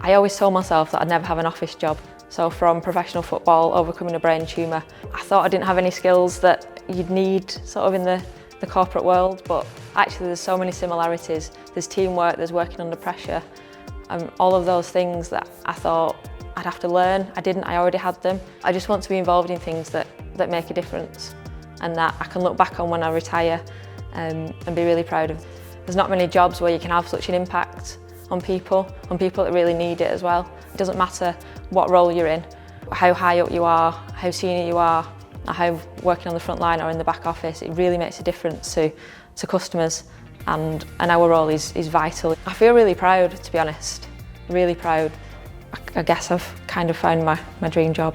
I always told myself that I'd never have an office job. So from professional football, overcoming a brain tumour, I thought I didn't have any skills that you'd need sort of in the corporate world, but actually there's so many similarities. There's teamwork, there's working under pressure, and all of those things that I thought I'd have to learn. I didn't, I already had them. I just want to be involved in things that make a difference and that I can look back on when I retire and be really proud of. There's not many jobs where you can have such an impact on people that really need it as well. It doesn't matter what role you're in, how high up you are, how senior you are, or how working on the front line or in the back office, it really makes a difference to customers, and our role is vital. I feel really proud, to be honest, really proud. I guess I've kind of found my dream job.